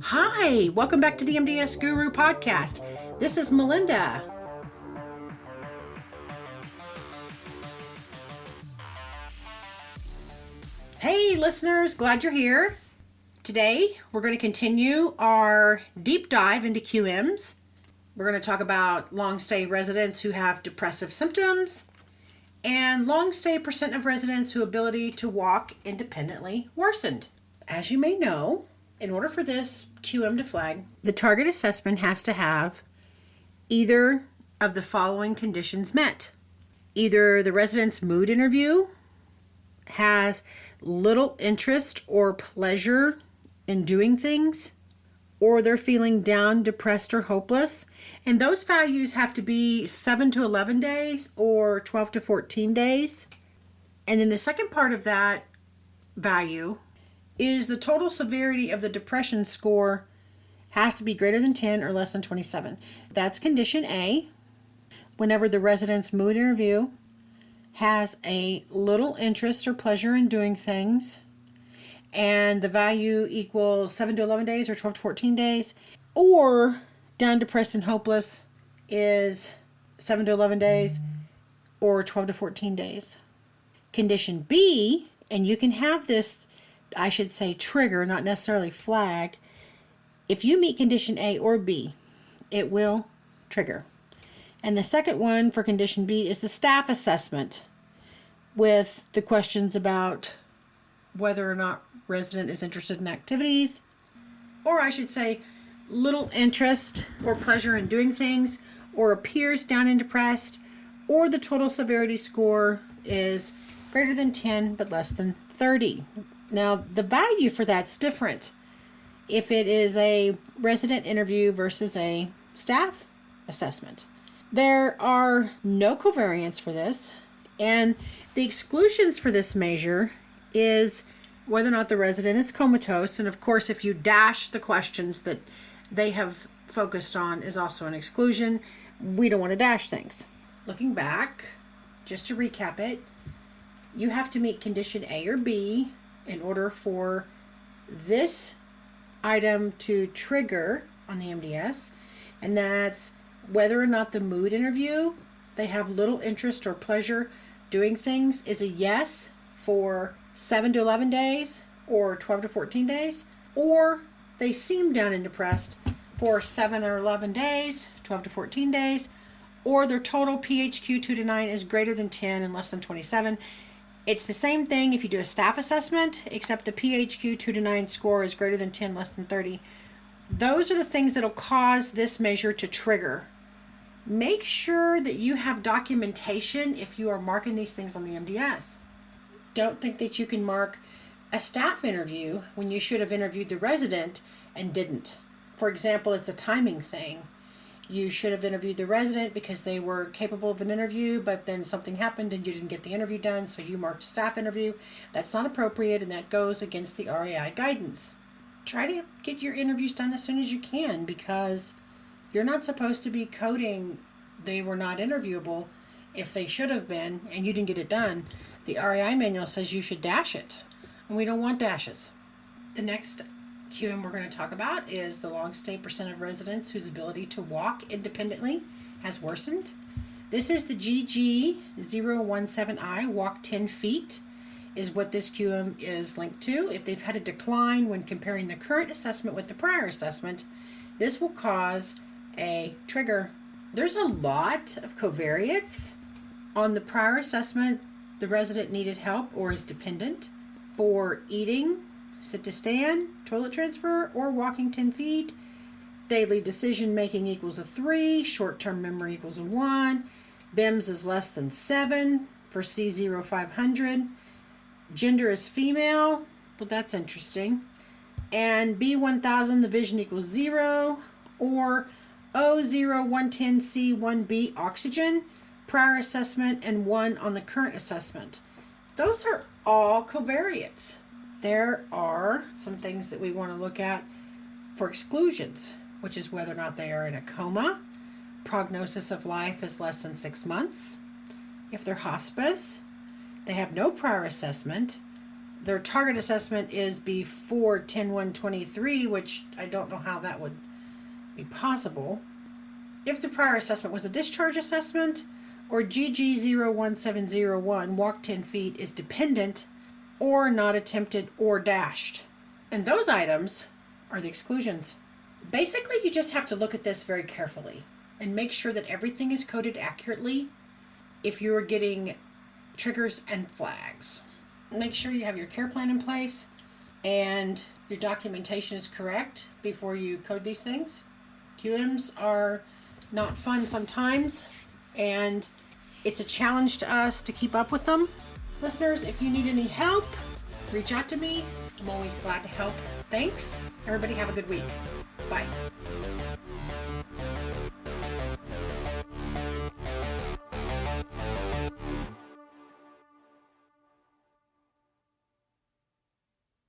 Hi, welcome back to the MDS Guru podcast. This is Melinda. Hey listeners, glad you're here. Today we're going to continue our deep dive into QMs. We're going to talk about long stay residents who have depressive symptoms and long stay percent of residents whose ability to walk independently worsened. As you may know, in order for this QM to flag, the target assessment has to have either of the following conditions met. Either the resident's mood interview has little interest or pleasure in doing things, or they're feeling down, depressed, or hopeless. And those values have to be 7 to 11 days or 12 to 14 days. And then the second part of that value is the total severity of the depression score has to be greater than 10 or less than 27. That's condition A. Whenever the resident's mood interview has a little interest or pleasure in doing things, and the value equals 7 to 11 days or 12 to 14 days, or down, depressed, and hopeless is 7 to 11 days or 12 to 14 days. Condition B, and you can have this, I should say trigger, not necessarily flag. If you meet condition A or B, it will trigger. And the second one for condition B is the staff assessment with the questions about whether or not resident is interested in activities, or I should say little interest or pleasure in doing things, or appears down and depressed, or the total severity score is greater than 10 but less than 30. Now, the value for that's different if it is a resident interview versus a staff assessment. There are no covariants for this, and the exclusions for this measure is whether or not the resident is comatose, and of course, if you dash the questions that they have focused on is also an exclusion. We don't want to dash things. Looking back, just to recap it, you have to meet condition A or B in order for this item to trigger on the MDS, and that's whether or not the mood interview, they have little interest or pleasure doing things, is a yes for 7 to 11 days or 12 to 14 days, or they seem down and depressed for 7 or 11 days, 12 to 14 days, or their total PHQ 2 to 9 is greater than 10 and less than 27. It's the same thing if you do a staff assessment, except the PHQ 2 to 9 score is greater than 10, less than 30. Those are the things that will cause this measure to trigger. Make sure that you have documentation if you are marking these things on the MDS. Don't think that you can mark a staff interview when you should have interviewed the resident and didn't. For example, it's a timing thing. You should have interviewed the resident because they were capable of an interview, but then something happened and you didn't get the interview done, so you marked a staff interview. That's not appropriate, and that goes against the RAI guidance. Try to get your interviews done as soon as you can, because you're not supposed to be coding they were not interviewable if they should have been and you didn't get it done. The RAI manual says you should dash it, and we don't want dashes. The next QM we're going to talk about is the long stay percent of residents whose ability to walk independently has worsened. This is the GG017I, walk 10 feet, is what this QM is linked to. If they've had a decline when comparing the current assessment with the prior assessment, this will cause a trigger. There's a lot of covariates. On the prior assessment, the resident needed help or is dependent for eating, sit to stand, toilet transfer, or walking 10 feet. Daily decision making equals a 3. Short-term memory equals a 1. BIMS is less than 7 for C0500. Gender is female. Well, that's interesting. And B1000, the vision equals 0. Or O0110C1B, oxygen, prior assessment, and 1 on the current assessment. Those are all covariates. There are some things that we want to look at for exclusions, which is whether or not they are in a coma, prognosis of life is less than 6 months. If they're hospice, they have no prior assessment, their target assessment is before 10/1/23, which I don't know how that would be possible. If the prior assessment was a discharge assessment, or GG01701, walk 10 feet, is dependent or not attempted or dashed. And those items are the exclusions. Basically, you just have to look at this very carefully and make sure that everything is coded accurately if you're getting triggers and flags. Make sure you have your care plan in place and your documentation is correct before you code these things. QMs are not fun sometimes, and it's a challenge to us to keep up with them. Listeners, if you need any help, reach out to me. I'm always glad to help. Thanks. Everybody have a good week. Bye.